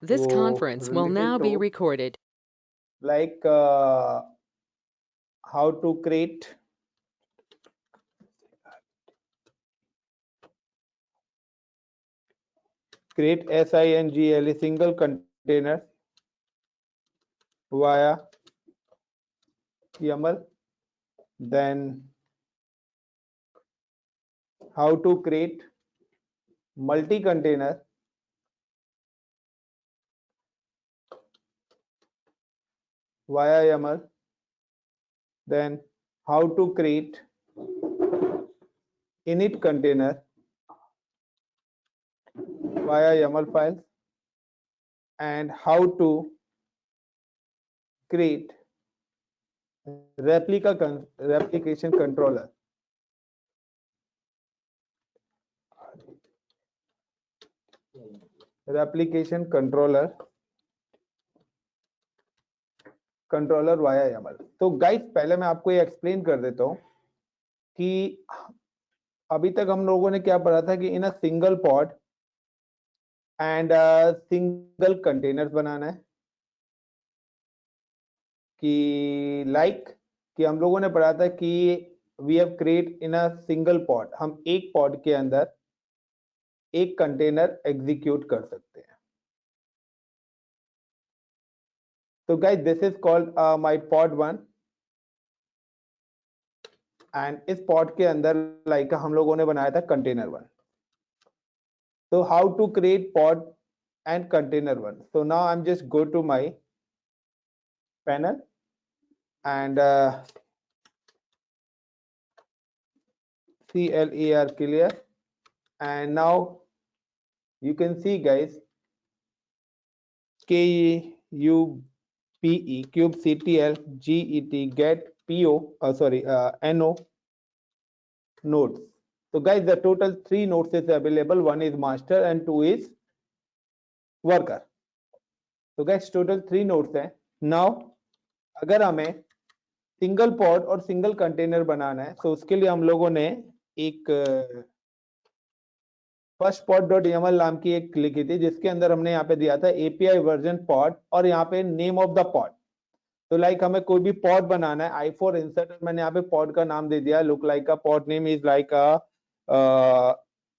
This वो conference will now related be to recorded. like how to create SINGL single container via YAML. Then how to create multi-container via YAML. Then how to create init container via YAML files, and how to create replication controller. Replication controller via YAML. तो guys पहले मैं आपको ये explain कर देता हूँ कि अभी तक हम लोगों ने क्या पढ़ा था कि in a single pod and single containers बनाना है कि कि हम लोगों ने पढ़ा था कि we have create in a single pod, हम एक पॉड के अंदर एक कंटेनर एग्जीक्यूट कर सकते हैं. तो guys this is called my pod 1 and इस पॉड के अंदर हम लोगों ने बनाया था container 1. So how to create pod and container 1? So now I'm just go to my panel and CLER clear, and now you can see guys KUBE cube CTL GET get PO NO nodes. So guys, the total 3 nodes is available. One is master and 2 is worker. So guys, total 3 nodes है. Now अगर हमें single pod और single container बनाना है तो उसके लिए हम लोगों ने एक फर्स्ट पॉड डॉट YAML नाम की एक लिखी थी जिसके अंदर हमने यहाँ पे दिया था API वर्जन पॉड और यहाँ पे नेम ऑफ द पॉड. तो हमें कोई भी पॉड बनाना है i4 इंसर्ट, मैंने यहाँ पे पॉड का नाम दे दिया look like a pod name is like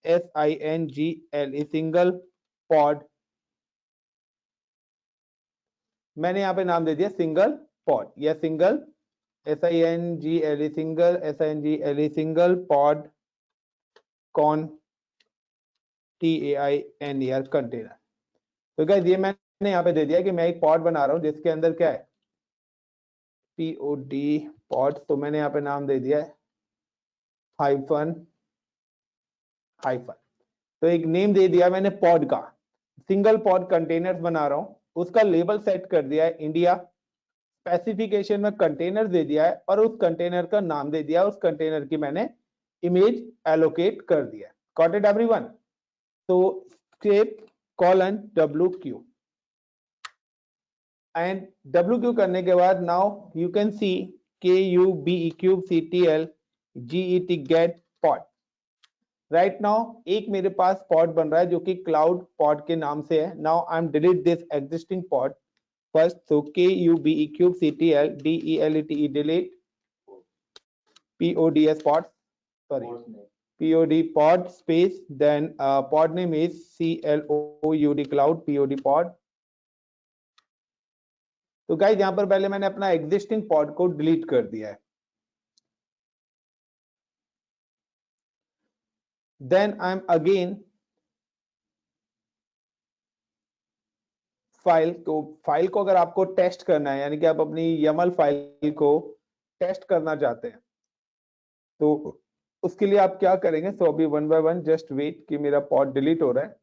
SINGL single pod. मैंने यहाँ पे नाम दे दिया सिंगल पॉड या single SINGL single pod con TAINER container. तो गाइस ये मैंने यहाँ पे दे दिया कि मैं एक पॉड बना रहा हूँ जिसके अंदर क्या है POD पॉड. तो मैंने यहाँ पे नाम दे दिया है हाइफन हाइफन. तो एक नेम दे दिया मैंने पॉड का, सिंगल पॉड कंटेनर्स बना रहा हूँ, उसका लेबल सेट कर दिया है इंडिया, स्पेसिफिकेशन में कंटेनर दे दिया है और उस कंटेनर का नाम दे दिया, उस कंटेनर की मैंने इमेज एलोकेट कर दिया. Got it everyone? तो escape colon WQ and WQ करने के बाद now you can see KUBE kube CTL GET get pod. Right now एक मेरे पास पॉड बन रहा है जो कि क्लाउड पॉड के नाम से है. Now I am delete this existing pod first. so KUBE kube CTL DELETE delete PODS pod, sorry POD pod space, then pod name is CLOUD cloud POD pod. तो गाइस यहाँ पर पहले मैंने अपना एग्जिस्टिंग पॉड को delete कर दिया है. Then I am again file. तो फाइल को अगर आपको टेस्ट करना है यानी कि आप अपनी YAML फाइल को टेस्ट करना चाहते हैं तो उसके लिए आप क्या करेंगे. सो अभी one by one just wait कि मेरा पॉड डिलीट हो रहा है.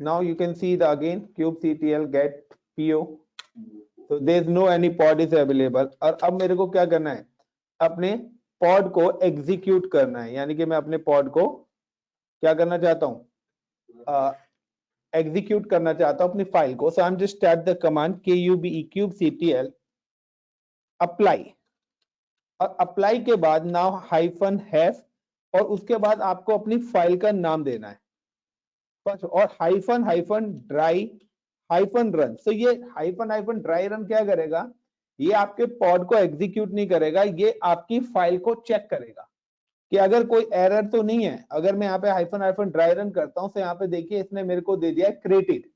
now you can see the again kubectl get PO. so there is no any pod is available. और अब मेरे को क्या करना है, अपने पॉड को एग्जीक्यूट करना है, यानी कि मैं अपने पॉड को क्या करना चाहता हूं, एग्जीक्यूट करना चाहता हूं अपनी फाइल को. So I am just type the command KUBE kube CTL apply. और अप्लाई के बाद नाउ हाइफन हैव और उसके बाद आपको अपनी फाइल का नाम देना है फर्स्ट, और hyphen hyphen dry hyphen run. तो ये हाइफन हाइफन ड्राई रन क्या करेगा, ये आपके पॉड को एग्जीक्यूट नहीं करेगा, ये आपकी फाइल को चेक करेगा कि अगर कोई एरर तो नहीं है। अगर मैं यहाँ पे हाइफन हाइफन ड्राई रन करता हूँ तो यहाँ पे देखिए इसने मेरे को दे दिया है क्रिएटेड,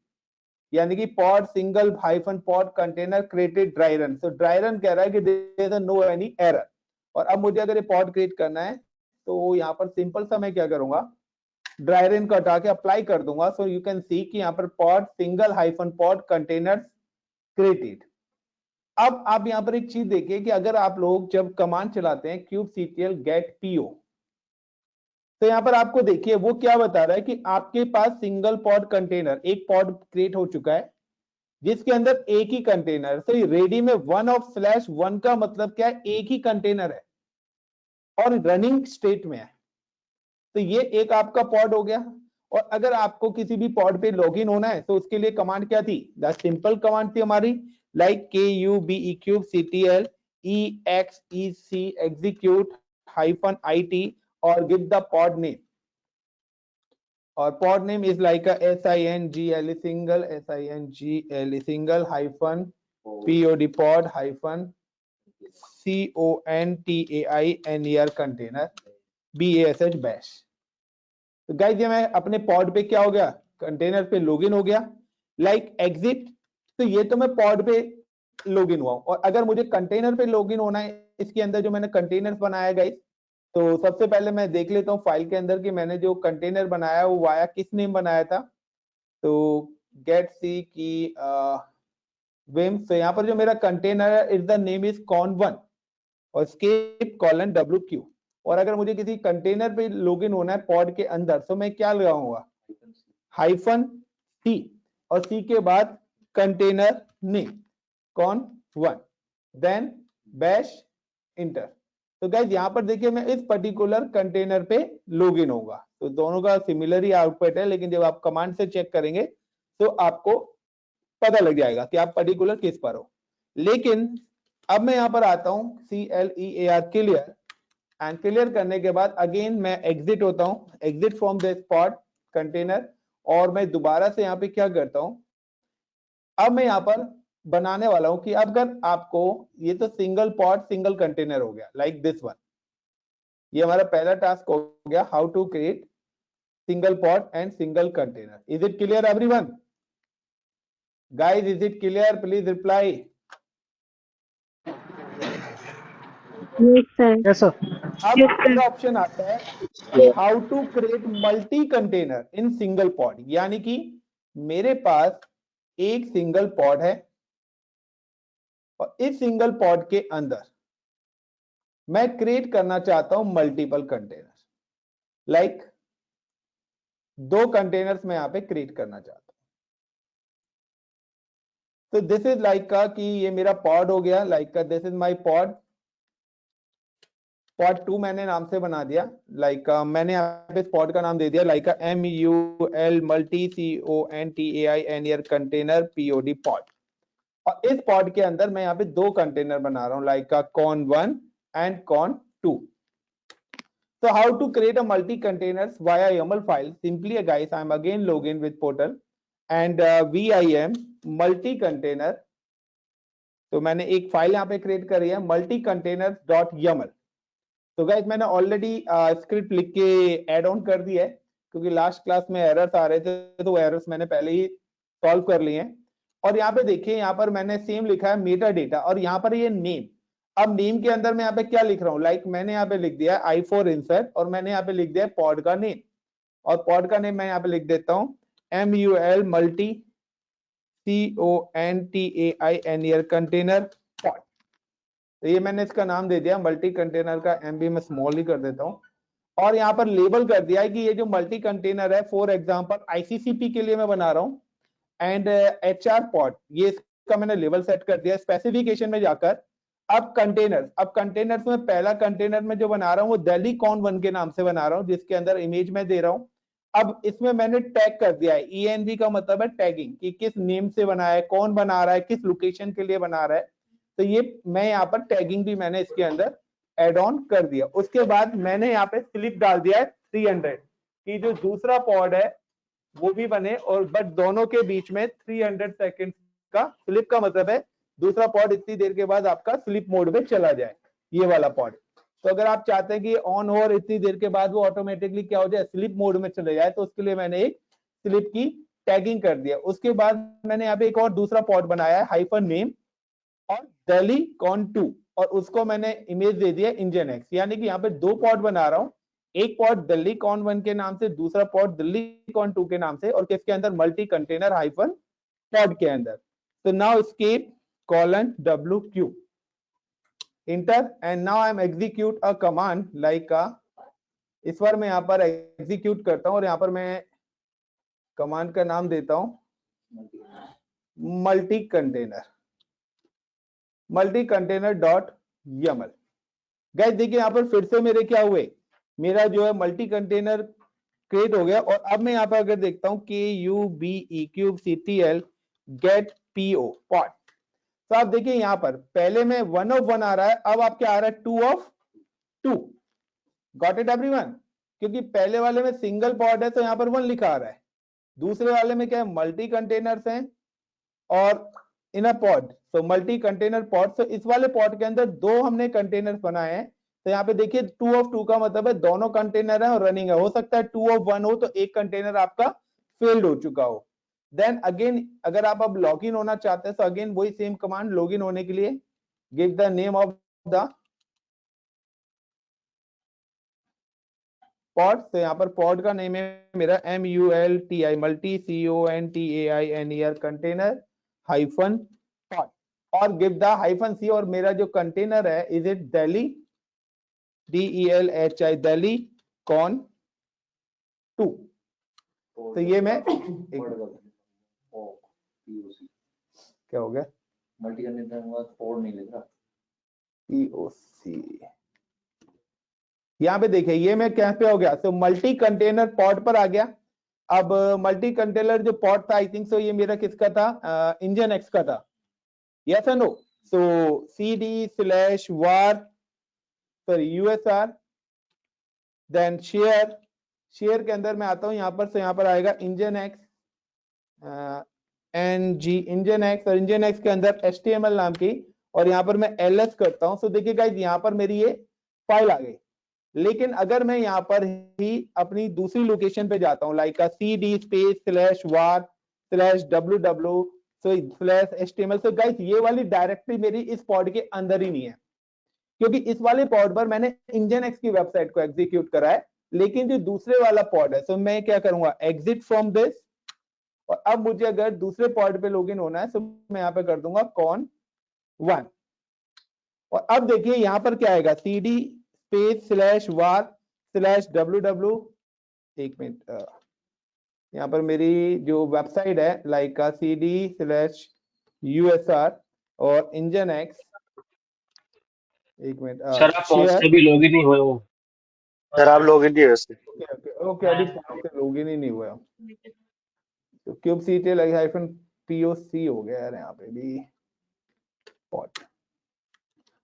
यानी कि pod single hyphen pod container created dry run. तो ड्राई रन कह रहा है कि there is no any error. और अब मुझे अगर ये पॉड क्रिएट करना है तो यहाँ पर सिंपल सा मैं क्या करूंगा, ड्राई रन का हटा के अप्लाई कर दूंगा। सो यू कैन सी कि यहाँ पर pod single hyphen pod container created. अब आप यहाँ पर एक चीज देखिए कि अगर आप लोग जब कमांड चलाते हैं kubectl get po, तो यहाँ पर आपको देखिए वो क्या बता रहा है कि आपके पास सिंगल पॉड कंटेनर, एक पॉड क्रिएट हो चुका है जिसके अंदर एक ही कंटेनर। तो रेडी में 1/1 का मतलब क्या है, एक ही कंटेनर है और रनिंग स्टेट में है। तो ये एक आपका पॉड हो गया। और अगर आपको किसी भी पॉड पे लॉगिन होना है तो उसके लिए कमांड क्या थी, द सिंपल कमांड थी हमारी, like kubectl exec execute -it और गिव द पॉड नेम। और pod name is like single single hyphen pod pod hyphen container container bash bash। तो गाइस ये मैं अपने पॉड पे क्या हो गया, कंटेनर पे लॉगिन हो गया, लाइक एग्जिट। तो ये तो मैं पॉड पे लॉगिन हुआ हूं। और अगर मुझे कंटेनर पे लॉगिन होना है, इसके अंदर जो मैंने कंटेनर्स बनाया गाइस, तो सबसे पहले मैं देख लेता हूँ फाइल के अंदर कि मैंने जो कंटेनर बनाया वो वाया किस नेम बनाया था। तो गेट सी की विम। तो यहाँ पर जो मेरा कंटेनर है is the name is con1 और स्केप कॉलन wq। और अगर मुझे किसी कंटेनर पे लॉगिन होना है पॉड के अंदर तो मैं क्या लगाऊंगा, हाइफन सी और सी के बाद container name con1 then bash enter. तो गाइज यहाँ पर देखिए मैं इस पर्टिकुलर कंटेनर पे लॉगिन होगा। तो दोनों का सिमिलर ही आउटपुट है, लेकिन जब आप कमांड से चेक करेंगे तो आपको पता लग जाएगा कि आप पर्टिकुलर किस पर हो। लेकिन अब मैं यहाँ पर आता हूँ clear क्लियर, एंड क्लियर करने के बाद अगेन मैं एग्जिट होता हूँ, exit from the pod container. और मैं दोबारा से यहाँ पे क्या करता हूँ, अब मैं यहाँ पर बनाने वाला हूं कि अगर आपको, ये तो सिंगल पॉड सिंगल कंटेनर हो गया लाइक दिस वन, ये हमारा पहला टास्क हो गया, how to create single pod and single container. Is it clear everyone? Guys is it clear? Please reply. Yes sir. अब दूसरा ऑप्शन आता है how to create multi container in single pod, यानी कि मेरे पास एक सिंगल पॉड है और इस सिंगल पॉड के अंदर मैं क्रिएट करना चाहता हूं मल्टीपल कंटेनर, लाइक 2 कंटेनर्स मैं यहां पे क्रिएट करना चाहता हूं। तो दिस इज लाइक का कि ये मेरा पॉड हो गया, लाइक का this is my pod, pod 2 मैंने नाम से बना दिया। लाइक मैंने यहाँ पे पॉड का नाम दे दिया like MUL multi CONTAINER container POD pod. और इस पॉड के अंदर मैं यहाँ पे 2 कंटेनर बना रहा हूँ, like con1 and con2। So how to create a multi-containers via YAML file? Simply, guys, I'm again login with portal and VIM multi-container। तो मैंने एक फाइल यहाँ पे क्रिएट करी है multi-containers.yaml। तो गाइस मैंने ऑलरेडी स्क्रिप्ट लिख के ऐड ऑन कर दिया है, क्योंकि लास्ट क्लास में एरर्स आ रहे थे तो एरर्स मैंने पहले ही सॉल्व कर लिए हैं। और यहाँ पे देखिए, यहाँ पर मैंने सेम लिखा है मेटा डेटा और यहाँ पर ये नेम। अब नेम के अंदर मैं यहाँ पे क्या लिख रहा हूँ, लाइक मैंने यहाँ पे लिख दिया I for insert और मैंने यहाँ पे लिख दिया पॉड का नेम। और पॉड का नेम मैं यहाँ पे लिख देता हूँ MUL multi CONTAINER container pod. तो ये मैंने इसका नाम दे दिया मल्टी कंटेनर का, MB में स्मॉल ही कर देता हूँ। और यहाँ पर लेबल कर दिया है कि ये जो मल्टी कंटेनर है फॉर एग्जांपल ICCP के लिए मैं बना रहा हूँ एंड HR पॉड, ये इसका मैंने लेवल सेट कर दिया। स्पेसिफिकेशन में जाकर अब कंटेनर्स में पहला कंटेनर में जो बना रहा हूँ वो दिल्ली con1 के नाम से बना रहा हूँ, जिसके अंदर इमेज में दे रहा हूँ। अब इसमें मैंने टैग कर दिया है, ENV का मतलब है टैगिंग, कि किस नेम से बना है, कौन बना रहा है, किस लोकेशन के लिए बना रहा है। तो ये मैं यहाँ पर टैगिंग भी मैंने इसके अंदर एड ऑन कर दिया। उसके बाद मैंने यहाँ पे स्लिप डाल दिया है 300 कि जो दूसरा पॉड है वो भी बने, और बट दोनों के बीच में 300 सेकेंड का स्लिप का मतलब है दूसरा पॉड इतनी देर के बाद आपका स्लिप मोड में चला जाए, ये वाला पॉड। तो अगर आप चाहते हैं कि ऑन हो और इतनी देर के बाद वो ऑटोमेटिकली क्या हो जाए, स्लिप मोड में चले जाए, तो उसके लिए मैंने एक स्लिप की टैगिंग कर दिया। उसके बाद मैंने यहाँ पे एक और दूसरा पॉड बनाया है हाइफन नेम और दिल्ली कॉन 2, और उसको मैंने इमेज दे दिया इंजन एक्स। यानी कि यहाँ पे दो पॉड बना रहा हूँ, एक पॉड दिल्ली कॉन 1 के नाम से, दूसरा पॉड दिल्ली कॉन 2 के नाम से, और किसके अंदर, मल्टी कंटेनर हाइफन पॉड के अंदर। तो now escape colon WQ enter and now I am execute a command like इस बार मैं यहाँ पर एग्जीक्यूट करता हूँ और यहाँ पर मैं कमांड का नाम देता हूँ multi container dot YAML। Guys देखिए यहाँ पर फिर से मेरे क्या हुए, मेरा जो है मल्टी कंटेनर क्रिएट हो गया। और अब मैं यहाँ पर अगर देखता हूँ KUBE3CTL गेट PO पॉट, तो आप देखिए यहाँ पर पहले में 1 of 1 आ रहा है, अब आप क्या आ रहा है 2 of 2। Got it everyone? क्योंकि पहले वाले में सिंगल पॉड है तो यहाँ पर 1 लिखा आ रहा है, दूसरे वाले में क्या है, मल्टी कंटेनर्स हैं और in a pod, so multi container pod. So इस वाले पॉड के अंदर दो हमने कंटेनर्स बनाए हैं। तो यहाँ पे देखिए 2 of 2 का मतलब है दोनों कंटेनर है और रनिंग है। हो सकता है 2 of 1 हो तो एक कंटेनर आपका फेल्ड हो चुका हो। देन अगेन अगर आप अब लॉगिन होना चाहते हैं तो अगेन वही सेम कमांड, लॉगिन होने के लिए give the name of the pod. तो यहाँ पर पॉड का नेम है मेरा MULTI multi CONTAINER container hyphen pod, और गिव द हाइफन C, और मेरा जो कंटेनर है is it Delhi DELHI Delhi con 2। तो ये मैं क्या हो गया, मल्टी कंटेनर के बाद पॉड नहीं लिख रहा, POC। यहाँ पे देखिए ये मैं क्या पे हो गया, तो मल्टी कंटेनर पॉड पर आ गया। अब मल्टी कंटेनर जो पॉड था आई थिंक सो ये मेरा किसका था, इंजन एक्स का था, यस और no. So CD/var sorry USR then share के अंदर मैं आता हूं यहाँ पर, से यहाँ पर आएगा engine x NG engine x, और इंजन एक्स के अंदर HTML नाम की, और यहाँ पर मैं LS करता हूं। सो देखिए गाइस यहाँ पर मेरी ये फाइल आ गई। लेकिन अगर मैं यहाँ पर ही अपनी दूसरी लोकेशन पे जाता हूँ लाइक CD/var/ww/HTML, तो गाइस ये वाली डायरेक्टरी मेरी इस पॉड के अंदर ही नहीं है, क्योंकि इस वाले पॉड पर मैंने इंजन एक्स की वेबसाइट को एग्जीक्यूट करा है। लेकिन जो दूसरे वाला पॉड है, तो मैं क्या करूंगा, एग्जिट फ्रॉम दिस, और अब मुझे अगर दूसरे पॉड पे लॉगिन होना है तो मैं यहाँ पे कर दूंगा कॉन 1, और अब देखिए यहाँ पर क्या आएगा, CD/var/ww। एक मिनट, यहाँ पर मेरी जो वेबसाइट है लाइक CD/USR और इंजन एक्स, एक मिनट सर आप पॉड से भी लॉगिन नहीं हुए हो। सर आप लॉगिन नहीं है वैसे। ओके अभी पॉड से लॉगिन ही नहीं हुआ, तो kubectl-POC हो गया यार यहाँ पे भी पॉड।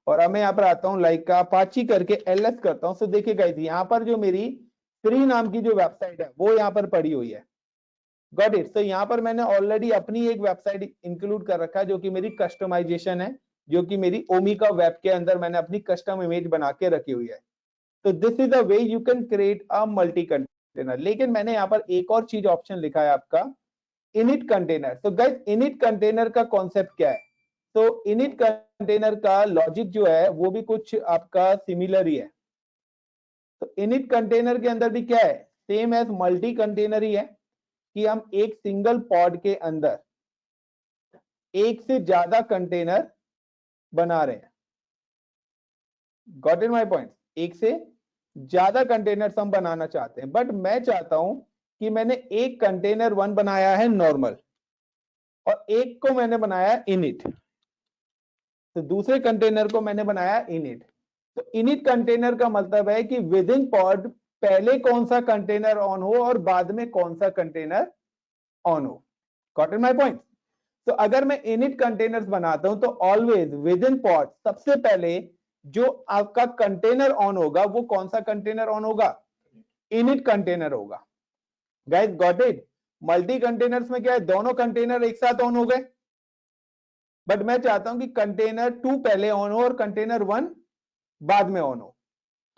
और अब मैं यहाँ पर आता हूँ लाइक अपाची करके LS करता हूँ। सो देखिए गाइस यहाँ पर जो मेरी फ्री नाम की जो वेबसाइट है वो यहाँ पर पड़ी हुई है, गॉट इट। तो यहाँ पर मैंने ऑलरेडी अपनी एक वेबसाइट इंक्लूड कर रखा है जो कि मेरी कस्टमाइजेशन है, जो कि मेरी ओमिका वेब के अंदर मैंने अपनी कस्टम इमेज बना के रखी हुई है। तो this is the way you can create a multi container. लेकिन मैंने यहाँ पर एक और चीज ऑप्शन लिखा है आपका इनिट कंटेनर। तो गाइस इनिट कंटेनर का कॉन्सेप्ट क्या है, तो इनिट कंटेनर का लॉजिक जो है वो भी कुछ आपका सिमिलर ही है। तो इनिट कंटेनर के अंदर भी क्या है, सेम एज मल्टी कंटेनर ही है, कि हम एक सिंगल पॉड के अंदर एक से ज्यादा कंटेनर बना रहे हैं। गॉट इन माय पॉइंट, एक से ज्यादा कंटेनर्स हम बनाना चाहते हैं, बट मैं चाहता हूं कि मैंने एक कंटेनर 1 बनाया है नॉर्मल और एक को मैंने बनाया इनिट, तो दूसरे कंटेनर को मैंने बनाया इनिट। तो इनिट कंटेनर का मतलब है कि विद इन पॉड पहले कौन सा कंटेनर ऑन हो और बाद में कौन सा कंटेनर ऑन हो। Got in my point. तो अगर मैं इनिट कंटेनर्स बनाता हूं तो ऑलवेज विद इन पॉड सबसे पहले जो आपका कंटेनर ऑन होगा वो कौन सा कंटेनर ऑन होगा, इनिट कंटेनर होगा। Guys got it. Multi containers में क्या है, दोनों कंटेनर एक साथ ऑन हो गए, बट मैं चाहता हूं कि कंटेनर 2 पहले ऑन हो और कंटेनर 1 बाद में ऑन हो।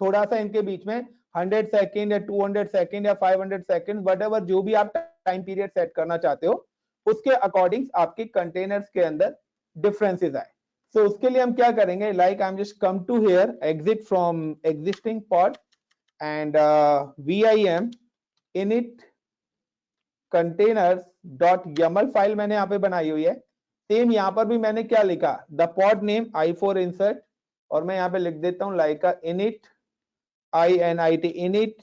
थोड़ा सा इनके बीच में 100 सेकेंड या 200 सेकेंड या 500 सेकेंड वट जो भी आप टाइम पीरियड सेट करना चाहते हो उसके अकॉर्डिंग आपके कंटेनर्स के अंदर डिफरेंसेस आए। सो उसके लिए हम क्या करेंगे, like I am just come to here, exit from existing pod and vim init containers.yaml file मैंने यहाँ पे बनाई हुई है। सेम यहाँ पर भी मैंने क्या लिखा, the pod name i4 insert, और मैं यहाँ पे लिख देता हूँ like init init init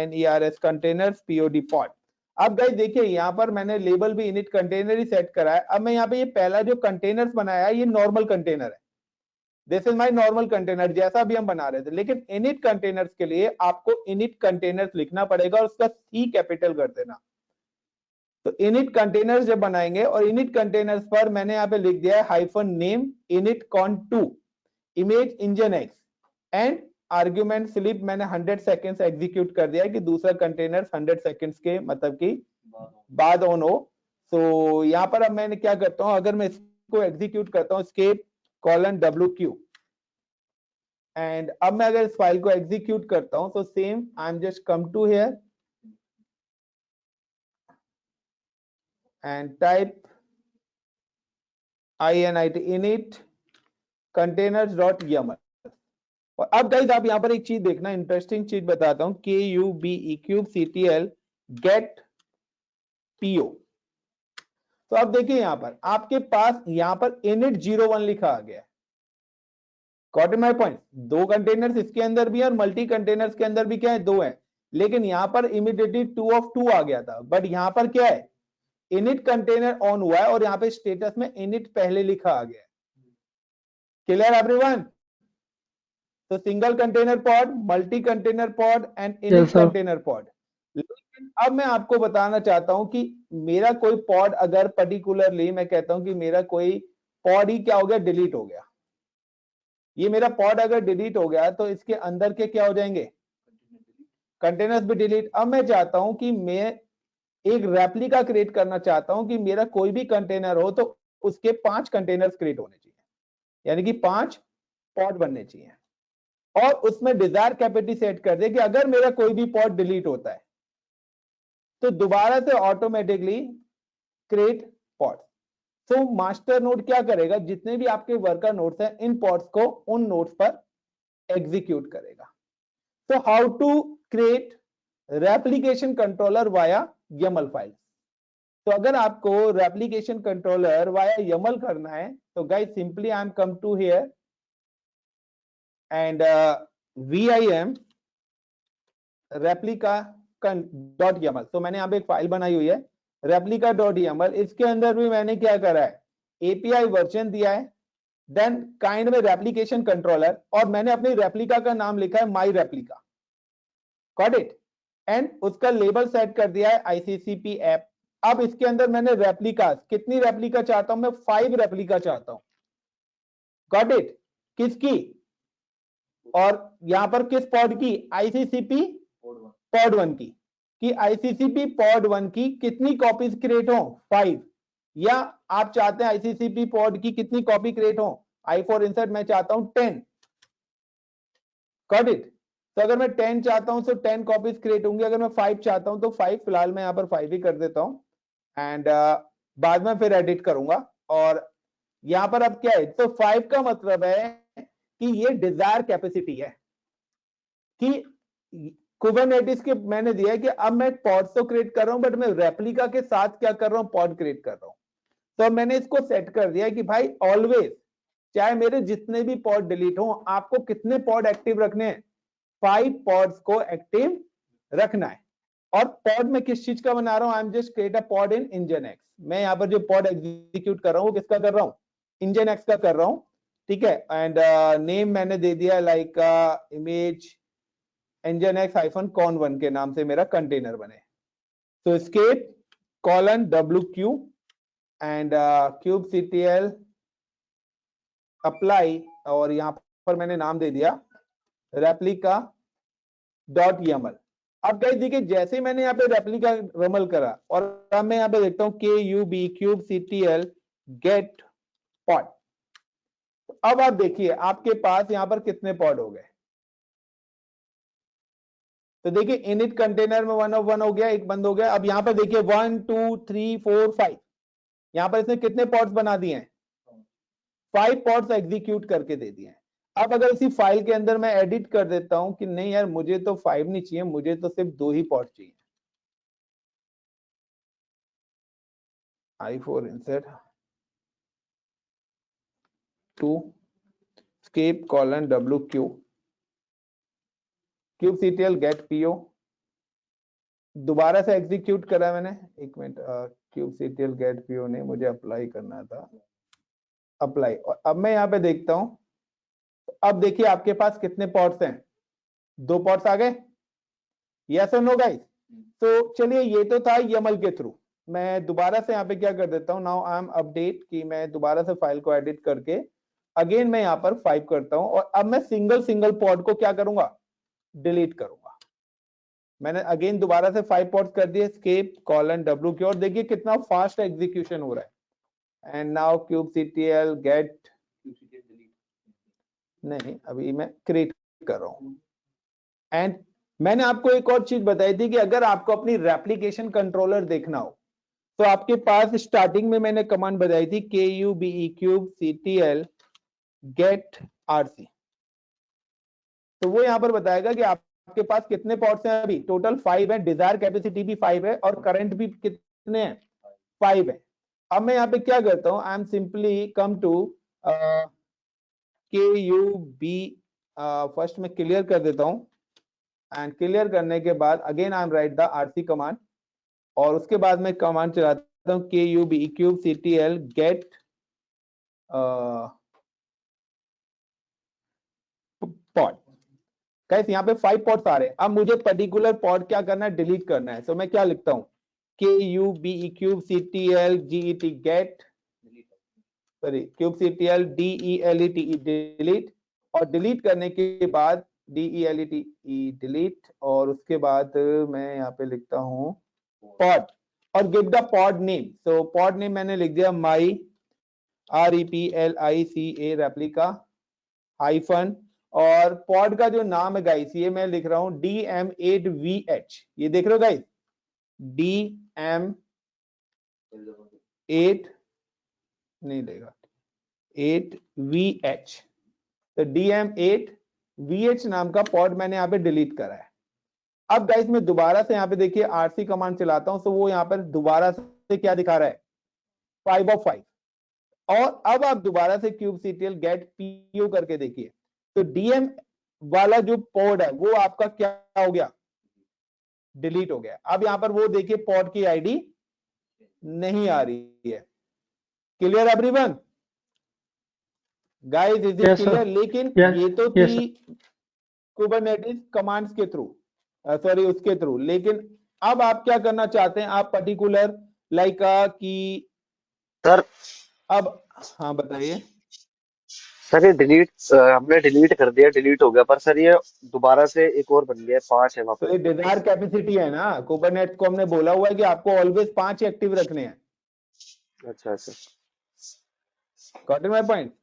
containers containers pod pod। अब गाइस देखिए यहाँ पर मैंने लेबल भी init कंटेनर ही सेट करा है। अब मैं यहाँ पे ये पहला जो कंटेनर्स बनाया है ये नॉर्मल कंटेनर है, this is my normal container जैसा भी हम बना रहे थे, लेकिन इनिट कंटेनर्स के लिए आपको इनिट कंटेनर्स लिखना पड़ेगा और उसका सी कैपिटल कर देना। तो इनिट कंटेनर्स जब बनाएंगे और इनिट कंटेनर्स पर मैंने यहाँ पे लिख दिया है hyphen name init con2 image engine x and argument slip मैंने 100 सेकेंड्स एग्जीक्यूट कर दिया है कि दूसरा कंटेनर 100 सेकेंड्स के मतलब की बाद ऑन हो। तो यहाँ पर अब मैंने क्या करता हूँ, अगर मैं इसको एग्जीक्यूट करता हूँ escape :wq एंड अब मैं अगर इस फाइल को एग्जीक्यूट करता हूं तो same I am just come to here and type init containers.yaml। और अब गाइस आप यहां पर एक चीज देखना, इंटरेस्टिंग चीज बताता हूं, kubectl get po। तो अब देखिए यहां पर आपके पास यहां पर init 01 लिखा आ गया है। गॉट माय पॉइंट, दो कंटेनर्स इसके अंदर भी है और मल्टी कंटेनर्स के अंदर भी क्या है, दो है, लेकिन यहां पर इमीडिएटली 2 of 2 आ गया था, बट यहां पर क्या है, इनिट कंटेनर ऑन हुआ है और यहां पे स्टेटस में इनिट पहले लिखा आ गया है। Clear everyone? तो single container pod, multi container pod and init container pod. लेकिन अब मैं आपको बताना चाहता हूं कि मेरा कोई पॉड अगर पर्टिकुलरली मैं कहता हूं कि मेरा कोई पॉड ही क्या हो गया, डिलीट हो गया, ये मेरा पॉड अगर डिलीट हो गया तो इसके अंदर के क्या हो जाएंगे, कंटेनर्स भी डिलीट। अब मैं चाहता हूं कि मैं एक रेप्लिका क्रिएट करना चाहता हूं कि मेरा कोई भी कंटेनर हो तो उसके 5 कंटेनर्स क्रिएट होने चाहिए, यानी कि 5 पॉड बनने चाहिए, और उसमें डिजायर कैपेसिटी सेट कर दे कि अगर मेरा कोई भी पॉड डिलीट होता है तो दोबारा से ऑटोमेटिकली क्रिएट पॉड। तो मास्टर नोड क्या करेगा, जितने भी आपके वर्कर नोड्स हैं इन पॉड्स को उन नोड्स पर एग्जीक्यूट करेगा। So how to create replication controller via YAML files? तो अगर आपको replication controller via YAML करना है तो guys simply I am come to here and vim replica.yaml। तो मैंने यहाँ पे एक फाइल बनाई हुई है replica.yaml, इसके अंदर भी मैंने क्या करा है, API वर्जन दिया है, देन काइंड में रेप्लिकेशन कंट्रोलर, और मैंने अपनी रेप्लिका का नाम लिखा है माई रेप्लिका। Got it? एंड उसका लेबल सेट कर दिया है ICCP ऐप। अब इसके अंदर मैंने रेप्लिका, कितनी रेप्लिका चाहता हूं मैं, 5 रेप्लिका चाहता हूं। Got it? किसकी, और यहां पर किस पॉड की, ICCP पॉड 1 की, कि ICCP पॉड 1 की कितनी कॉपीज क्रिएट हो, 5, या आप चाहते हैं ICCP पॉड की कितनी कॉपी क्रिएट हो, i4 insert मैं चाहता हूं 10। Got it? तो अगर मैं 10 चाहता हूं तो 10 कॉपीज क्रिएट होंगी, अगर मैं 5 चाहता हूं तो 5, फिलहाल मैं यहां पर 5 ही कर देता हूं एंड बाद में फिर एडिट करूंगा। और यहां पर अब क्या है, तो 5 का मतलब है कि ये डिजायर कैपेसिटी है कि कुबरनेटिस के मैंने दिया है कि अब मैं पॉड्स तो क्रिएट कर रहा हूं बट मैं रेप्लिका के साथ क्या कर रहा हूं, पॉड क्रिएट कर रहा हूं। तो मैंने इसको सेट कर दिया कि भाई ऑलवेज चाहे मेरे जितने भी पॉड डिलीट हो, आपको कितने पॉड एक्टिव रखने हैं, 5 पॉड्स को एक्टिव रखना है। और पॉड में किस चीज का बना रहा हूं, I am just create a pod in engine x. मैं यहां पर जो पॉड एग्जीक्यूट कर रहा हूं किसका कर रहा हूं, इंजन एक्स का कर रहा हूं, ठीक है। एंड नेम मैंने दे दिया like image engine x -con1 के नाम से मेरा कंटेनर बने। तो escape :wq and kubectl apply और यहाँ पर मैंने नाम दे दिया रेप्लिका डॉट यमल। अब गाइस देखिए जैसे मैंने यहाँ पे रेप्लिका यमल करा और अब मैं यहाँ पे देखता हूँ KUBCubectl गेट पॉड। अब आप देखिए आपके पास यहाँ पर कितने पॉड हो गए। तो देखिए इनिट कंटेनर में 1 of 1 हो गया, एक बंद हो गया। अब यहाँ पर देखिए 1 2 3 4 5, यहाँ पर इसने कितने पॉड्स बना दिए हैं? 5 पॉड्स एग्जीक्यूट करके दे दिए हैं। अब अगर इसी फाइल के अंदर मैं एडिट कर देता हूं कि नहीं यार मुझे तो 5 नहीं चाहिए, मुझे तो सिर्फ 2 ही पॉड चाहिए। I4 insert 2 escape colon WQ kubectl get PO। दोबारा से एग्जीक्यूट करा मैंने, एक मिनट, kubectl get PO नहीं, मुझे अप्लाई करना था, अप्लाई। और अब मैं यहाँ पे देखता हूं, अब देखिए आपके पास कितने पॉड्स हैं? 2 पॉड्स आ गए, यस और नो गाइस? तो चलिए ये तो था यमल के थ्रू। मैं दोबारा से यहाँ पे क्या कर देता हूँ, नाउ आई एम अपडेट, कि मैं दोबारा से फाइल को एडिट करके अगेन मैं यहाँ पर 5 करता हूँ और अब मैं सिंगल पॉड को क्या करूंगा? डिलीट करूंगा। मैंने अगेन दोबारा से 5 पॉड्स कर दिए, escape colon WQ, और देखिए कितना फास्ट एग्जीक्यूशन हो रहा है। एंड नाउ kubectl गेट, नहीं अभी मैं क्रिएट कर रहा हूँ। एंड मैंने आपको एक और चीज बताई थी कि अगर आपको अपनी रेप्लिकेशन कंट्रोलर देखना हो तो आपके पास स्टार्टिंग में मैंने कमांड बताई थी kubectl गेट RC। तो वो यहां पर बताएगा कि आपके पास कितने पॉड्स हैं। अभी टोटल 5 है, डिजायर कैपेसिटी भी 5 है और करंट भी कितने हैं? 5 है। अब मैं यहाँ पे क्या करता हूं, I am simply come to KUB, first में क्लियर कर देता हूं एंड क्लियर करने के बाद again I am write the RC command और उसके बाद मैं कमांड चलाता हूं kubectl गेट पॉड। गाइस यहाँ पे 5 पॉड्स आ रहे हैं। अब मुझे पर्टिकुलर पॉड क्या करना है? डिलीट करना है। तो मैं क्या लिखता हूँ, kubectl get, sorry kubectl delete delete, और डिलीट करने के बाद delete डिलीट, और उसके बाद मैं यहाँ पे लिखता हूँ पॉड और give the pod name. So pod name मैंने लिख दिया माई REPLICA रेप्लिका हाइफन, और पॉड का जो नाम है गाइस ये मैं लिख रहा हूं DM8VH। ये देख रहे हो गाइस, DM8 नहीं देगा 8VH। तो DM8VH नाम का पॉड मैंने यहाँ पे डिलीट करा है। अब गाइस मैं दोबारा से यहाँ पे देखिए RC कमांड चलाता हूं तो वो यहाँ पर दोबारा से क्या दिखा रहा है? 5 of 5। और अब आप दोबारा से kubectl गेट PO करके देखिए तो DM वाला जो पॉड है वो आपका क्या हो गया? डिलीट हो गया। अब यहां पर वो देखिए पॉड की आईडी नहीं आ रही है। Clear everyone? Guys is it Yes, sir. Clear? लेकिन Yes, ये तो yes, थी कुबरनेटिस कमांड्स के थ्रू, सॉरी उसके थ्रू। लेकिन अब आप क्या करना चाहते हैं? आप पर्टिकुलर लाइक कि सर अब, हाँ बताइए। सर ये डिलीट हमने डिलीट कर दिया, डिलीट हो गया, पर सर ये दोबारा से एक और बन गया, 5 है तो वापस। ये डिजायर कैपेसिटी है ना, कुबरनेट को हमने बोला हुआ है कि आपको ऑलवेज 5 एक्टिव रखने हैं। अच्छा अच्छा। Got my point?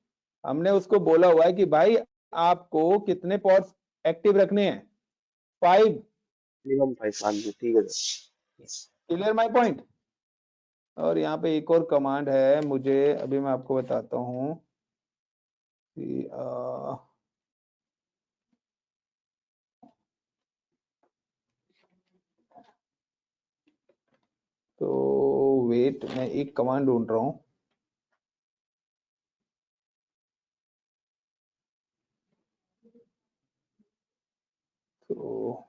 हमने उसको बोला हुआ है कि भाई आपको कितने पॉड्स एक्टिव रखने हैं? 5। मिनिमम 5, हाँ जी ठीक है सर। Clear my point? और यहाँ पे एक और कमांड है, मुझे अभी मैं आपको बताता हूँ कि तो वेट, मैं एक कमांड ढूंढ रहा हूँ। तो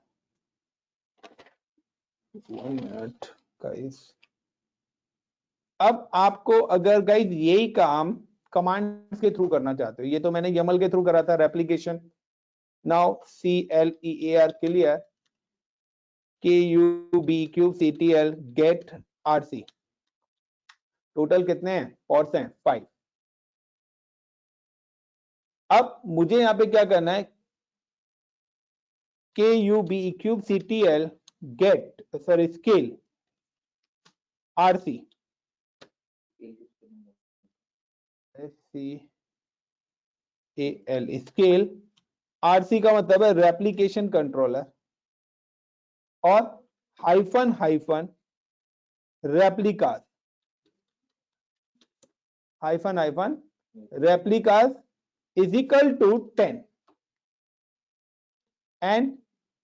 1 मिनट गाइस। अब आपको अगर गाइस यही काम कमांड के थ्रू करना चाहते हो, ये तो मैंने यमल के थ्रू करा था replication. Now CLEAR clear kubectl get RC। टोटल कितने हैं पॉड्स हैं? 5। अब मुझे यहाँ पे क्या करना है, KUBE kubectl get sorry scale RC SCAL scale RC का मतलब है रेप्लिकेशन कंट्रोलर, और hyphen hyphen replicas, hyphen hyphen replicas is equal to 10 and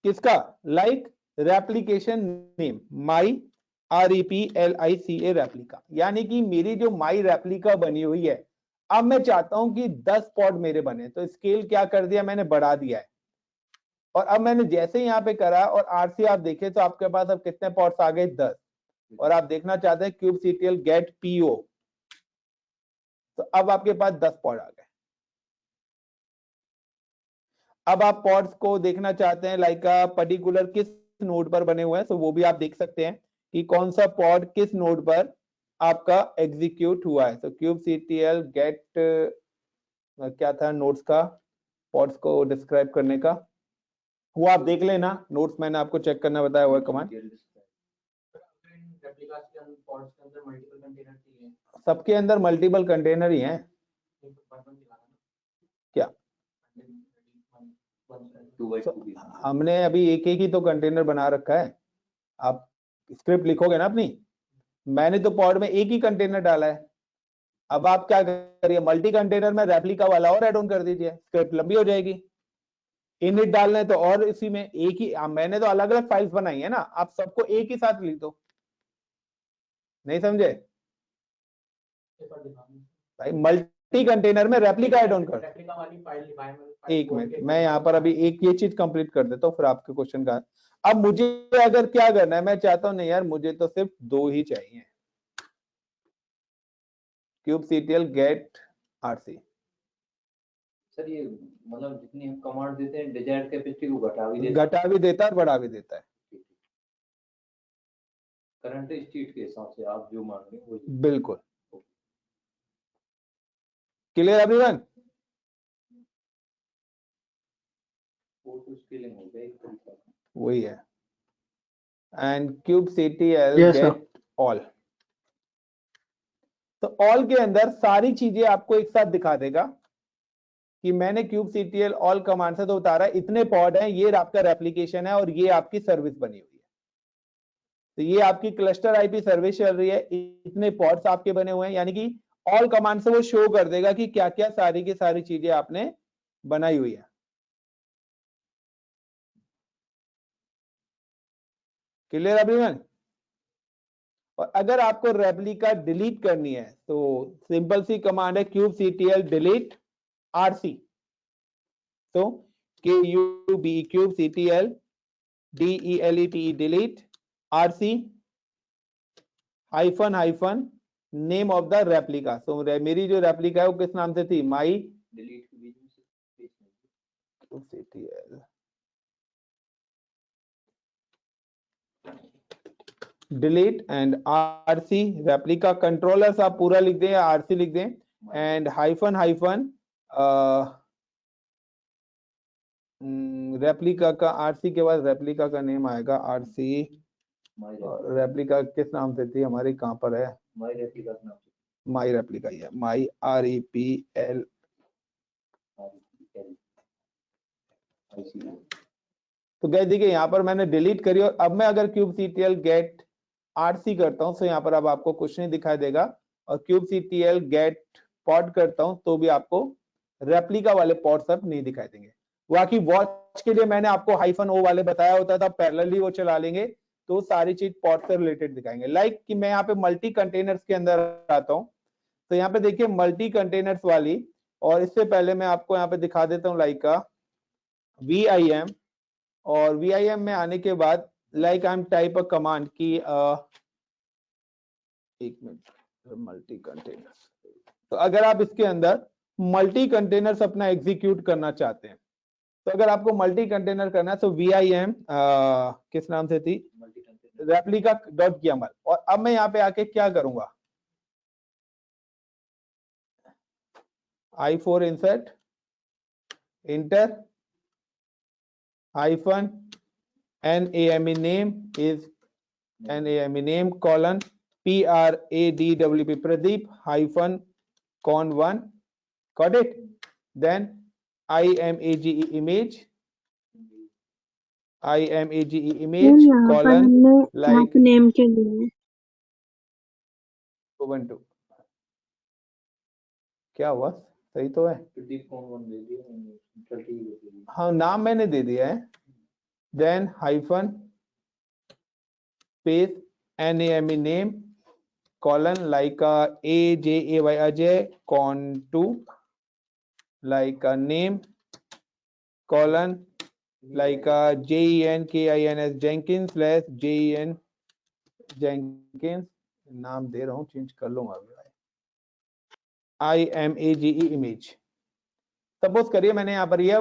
किसका, like replication name my REPLICA replica, यानी कि मेरी जो माई रेप्लिका बनी हुई है, अब मैं चाहता हूं कि 10 पॉड मेरे बने, तो स्केल क्या कर दिया मैंने, बढ़ा दिया है। और अब मैंने जैसे ही यहाँ पे करा और आरसी आप देखें तो आपके पास अब कितने पॉड्स आ गए, 10, और आप देखना चाहते हैं kubectl get PO, तो अब आपके पास 10 पॉड आ गए। अब आप पॉड्स को देखना चाहते हैं लाइक पर्टिकुलर किस नोड पर बने हुए हैं, तो वो भी आप देख सकते हैं कि कौन सा पॉड किस नोड पर आपका एग्जीक्यूट हुआ है। तो kubectl get क्या था नोड्स का, पॉड्स को डिस्क्राइब करने का, वो आप देख लेना, नोट्स मैंने आपको चेक करना बताया हुआ कमांड। सबके अंदर मल्टीपल कंटेनर ही हैं क्या, हमने अभी एक एक ही तो कंटेनर बना रखा है। आप स्क्रिप्ट लिखोगे ना अपनी, मैंने तो पॉड में एक ही कंटेनर डाला है। अब आप क्या करिए, मल्टी कंटेनर में रेप्लिका वाला और ऐड ऑन कर दीजिए, स्क्रिप्ट लंबी हो जाएगी। इनिट डालना है तो और इसी में एक ही, मैंने तो अलग अलग फाइल्स बनाई है ना, आप सबको एक ही साथ लिख दो। नहीं समझे भाई, मल्टी कंटेनर में रेप्लिका ऐड ऑन कर, एक मिनट मैं यहाँ पर अभी एक ये चीज कंप्लीट कर देता हूँ, फिर आपके क्वेश्चन का। अब मुझे अगर क्या करना है, मैं चाहता हूँ नहीं यार मुझे तो सिर्फ 2 ही चाहिए, kubectl get RC। सर ये मतलब जितनी हम कमांड देते हैं डिजायर्ड कैपेसिटी को घटा भी देता है और बढ़ा भी देता है, करंट स्टेट के हिसाब से आप जो मान रहे हैं वो बिल्कुल क्लियर एवरीवन। वो तो स्केलिंग हो गया एक तरीका का। वही है, and kubectl Yes, sir. get all, तो ऑल के अंदर सारी चीजें आपको एक साथ दिखा देगा कि मैंने kubectl all कमांड से तो उतारा, इतने पॉड हैं, ये आपका रेप्लिकेशन है और ये आपकी सर्विस बनी हुई है। तो ये आपकी क्लस्टर आईपी सर्विस चल रही है, इतने पॉड्स आपके बने हुए हैं, यानी कि ऑल कमांड से वो शो कर देगा कि क्या क्या सारी की सारी चीजें आपने बनाई हुई है। Clear everyone. और अगर आपको रेप्लिका डिलीट करनी है तो सिंपल सी कमांड है kubectl delete RC, तो kubectl delete delete RC hyphen hyphen name of the replica. तो मेरी जो रेप्लिका है वो किस नाम से थी, माई डिलीट के बीच में से kubectl delete and RC replica controllers आप पूरा लिख दें या RC लिख दें, एंड हाइफन हाइफन रेप्लिका का RC के बाद रेप्लिका का नेम आएगा RC, रेप्लिका किस नाम से थी हमारी, कहां पर है, माई रेप्लिका का नाम से माई रेप्लिका ही है, माई REPL। तो गए देखिए यहाँ पर मैंने डिलीट करी, और अब मैं अगर kubectl get RC करता हूं तो यहाँ पर अब आपको कुछ नहीं दिखाई देगा, और kubectl get pod करता हूं तो भी आपको रेप्लिका वाले पॉड्स अब नहीं दिखाई देंगे। बाकी वॉच के लिए मैंने आपको हाइफन ओ वाले बताया होता था, पैरेलली वो चला लेंगे तो सारी चीज पॉड से रिलेटेड दिखाएंगे। लाइक कि मैं यहाँ पे मल्टी कंटेनर्स के अंदर आता हूँ, तो यहाँ पे देखिए मल्टी कंटेनर्स वाली, और इससे पहले मैं आपको यहाँ पे दिखा देता हूँ लाइक का VIM, और VIM में आने के बाद like I M type a command की एक मिनट, मल्टी कंटेनर्स, तो अगर आप इसके अंदर मल्टी कंटेनर्स अपना एग्जीक्यूट करना चाहते हैं, तो अगर आपको मल्टी कंटेनर करना है तो VIM किस नाम से थी, replica.yaml, और अब मैं यहाँ पे आके क्या करूंगा, I4 insert enter hyphen name name is name name colon pradwp Pradeep hyphen con1, got it? Then image image ma'am यहाँ पर colon हमने यहाँ like पे नेम के लिए ubuntu। क्या हुआ, सही तो है? प्रदीप कौन कौन दे दिया मैंने, चल ठीक है फिर। हाँ नाम मैंने दे दिया है। Then hyphen space name colon like AJAY Ajay con2 like name colon like JENKINS Jenkins slash JEN Jenkins, नाम दे रहा हूँ, चेंज कर लूंगा अभी। IMAGE image. सपोज करिए मैंने यहाँ पर ये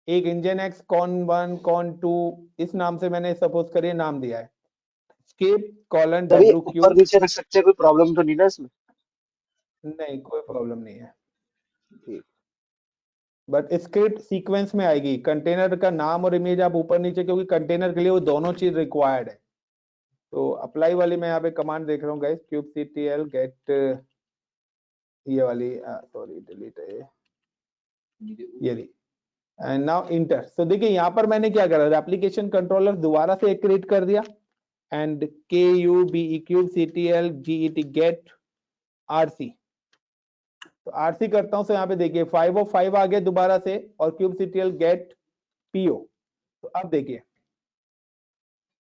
एक इंजन एक्स con1 con2 इस नाम से मैंने सपोज करिए नाम दिया है। स्केप कॉलन सर ये WQ, ऊपर नीचे रख सकते हैं, कोई प्रॉब्लम तो नहीं ना इसमें? नहीं कोई प्रॉब्लम नहीं है, ठीक। बट स्क्रिप्ट सीक्वेंस में आएगी। कंटेनर का नाम और इमेज आप ऊपर नीचे, क्योंकि कंटेनर के लिए वो दोनों चीज रिक्वायर्ड है। तो अप्लाई वाली मैं यहाँ पे कमांड देख रहा हूँ गाइस, kubectl get ये वाली सॉरी डिलीट है ये रही, एंड नाउ इंटर। तो देखिए यहाँ पर मैंने क्या करा, एप्लीकेशन कंट्रोलर दोबारा से एक क्रिएट कर दिया एंड kubectl get rc। तो आरसी करता हूं, तो यहाँ पे देखिए 505 आ गया दोबारा से, और kubectl get po। तो अब देखिए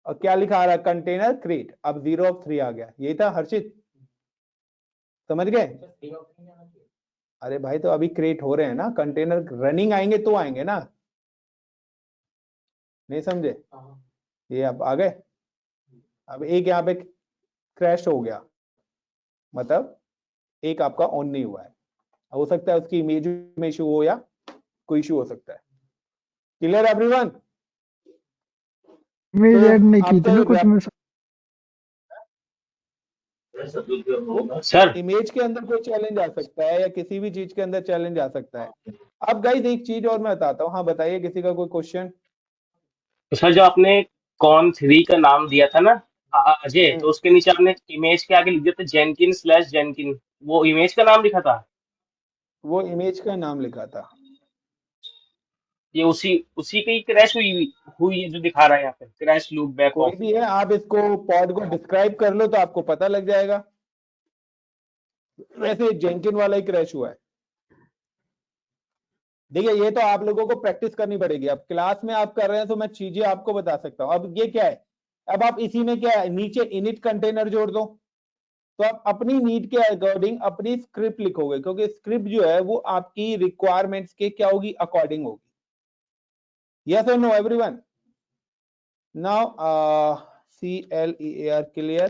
और क्या लिखा आ रहा है, कंटेनर क्रिएट। अब 0 of 3 आ गया, यही था हर्षित, समझ गए? अरे भाई तो अभी क्रिएट हो रहे हैं ना, कंटेनर रनिंग आएंगे तो आएंगे ना, नहीं समझे? ये अब आ गए। अब एक यहाँ पे क्रैश हो गया, मतलब एक आपका ऑन नहीं हुआ है, हो सकता है उसकी इमेज में इशू हो या कोई इशू हो सकता है। Clear everyone? इमेज ऐड नहीं की थी ना आपका कुछ में। सर इमेज के अंदर कोई चैलेंज आ सकता है या किसी भी चीज के अंदर चैलेंज आ सकता है। अब गाइस एक चीज और मैं बताता हूँ, हाँ बताइए, किसी का कोई क्वेश्चन? तो सर जो आपने कॉन 3 का नाम दिया था ना अजय, तो उसके नीचे आपने इमेज के आगे लिख दिया था जेनकिन स्लैश जेनकिन, वो इमेज का नाम लिखा था? वो इमेज का नाम लिखा था। ये उसी उसी की क्रैश हुई है जो दिखा रहा है यहाँ पे, क्रैश लूप बैक कोई ऑफ। भी है, आप इसको पॉड को डिस्क्राइब कर लो तो आपको पता लग जाएगा। वैसे जेनकिन वाला ही क्रैश हुआ है। देखिए ये तो आप लोगों को प्रैक्टिस करनी पड़ेगी, अब क्लास में आप कर रहे हैं तो मैं चीजें आपको बता सकता हूं। अब ये क्या है, अब आप इसी में क्या है, नीचे इनिट कंटेनर जोड़ दो, तो आप अपनी नीड के अकॉर्डिंग अपनी स्क्रिप्ट लिखोगे, क्योंकि स्क्रिप्ट जो है वो आपकी रिक्वायरमेंट्स के क्या होगी, अकॉर्डिंग होगी। यस और no everyone? Now CLEAR clear.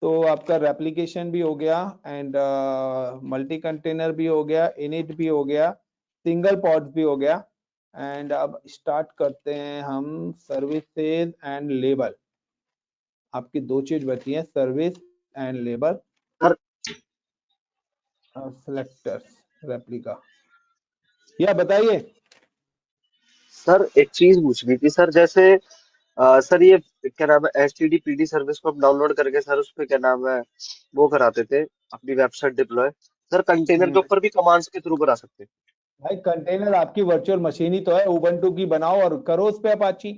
तो आपका रेप्लिकेशन भी हो गया एंड मल्टी कंटेनर भी हो गया, इनिट भी हो गया, सिंगल पॉड्स भी हो गया। एंड अब स्टार्ट करते हैं हम सर्विसेज एंड लेबल। आपकी दो चीज बची है, service and label. Sir selectors replica, या बताइए। सर एक चीज पूछनी थी सर, जैसे सर ये क्या नाम है, HTTPD सर्विस को हम डाउनलोड करके सर उस पे क्या नाम है वो कराते थे अपनी वेबसाइट डिप्लॉय। सर कंटेनर के ऊपर भी कमांड्स के थ्रू करा सकते हैं? भाई कंटेनर आपकी वर्चुअल मशीन ही तो है, उबंटू की बनाओ और करो उस पे अपाची।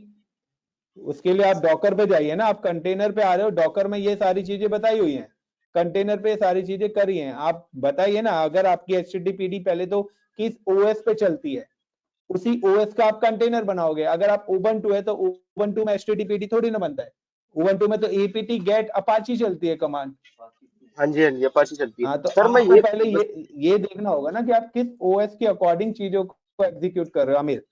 उसके लिए आप डॉकर पे जाइए ना, आप कंटेनर पे आ रहे हो, डॉकर में ये सारी चीजें बताई हुई हैं, कंटेनर पे सारी चीजें करी हैं। आप बताइए ना, अगर आपकी HTTPD पहले तो किस OS पे चलती है, उसी OS का आप कंटेनर बनाओगे। अगर आप उबंटू है तो उबंटू में HTTPD थोड़ी ना बनता है, उबंटू में तो apt get अपाची चलती है कमांड। हाँ जी अपाची चलती हाँ है तो सर। मैं आपको ये पहले ये देखना होगा ना कि आप किस OS के अकॉर्डिंग चीजों को एग्जीक्यूट कर रहे हो। आमिर,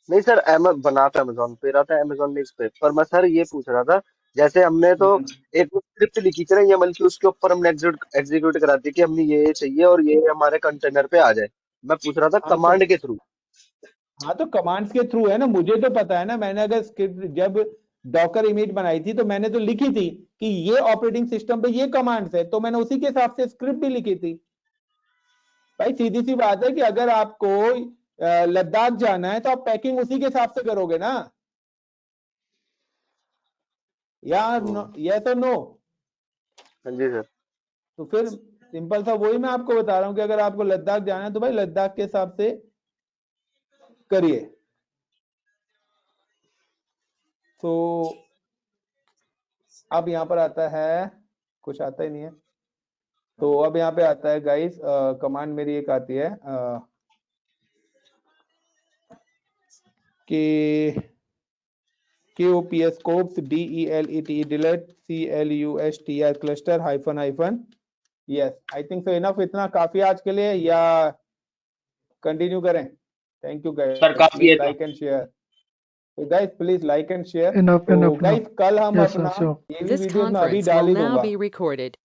नहीं सर, बना था अमेजोन पे रहा था, अमेजोन लिंक्स पे, पर मैं सर ये पूछ रहा था, जैसे हमने तो एक स्क्रिप्ट लिखी थी ना ये, बल्कि उसके ऊपर हमने एग्जीक्यूट करा दी कि हमने ये चाहिए और ये हमारे कंटेनर पे आ जाए। मैं पूछ रहा था हाँ कमांड के थ्रू। हाँ तो कमांड्स के थ्रू है ना, मुझे तो पता है ना, मैंने अगर स्क्रिप्ट जब डॉकर इमेज बनाई थी तो मैंने तो लिखी थी कि ये ऑपरेटिंग सिस्टम पे ये कमांड्स है, तो मैंने उसी के हिसाब से स्क्रिप्ट भी लिखी थी। भाई सीधी सी बात है कि अगर आपको लद्दाख जाना है तो आप पैकिंग उसी के हिसाब से करोगे ना, या ये तो नो। हाँ जी सर। तो फिर सिंपल सा वही मैं आपको बता रहा हूँ कि अगर आपको लद्दाख जाना है तो भाई लद्दाख के हिसाब से करिए। तो अब यहाँ पर आता है, कुछ आता ही नहीं है, तो अब यहाँ पे आता है गाइस, कमांड मेरी एक आती है कि KOPS scopes DELETE delete CLUSTR cluster -। Yes I think so enough, इतना काफी आज के लिए, या कंटिन्यू करें? थैंक यू गाइस, सर काफी है प्लीज तो। Like and share. तो guys please like and share. Enough, तो enough, गाइस enough. कल हम Yes, sir, अपना sure. ये भी This वीडियो मैं अभी conference डाल will ही now दूंगा। be recorded.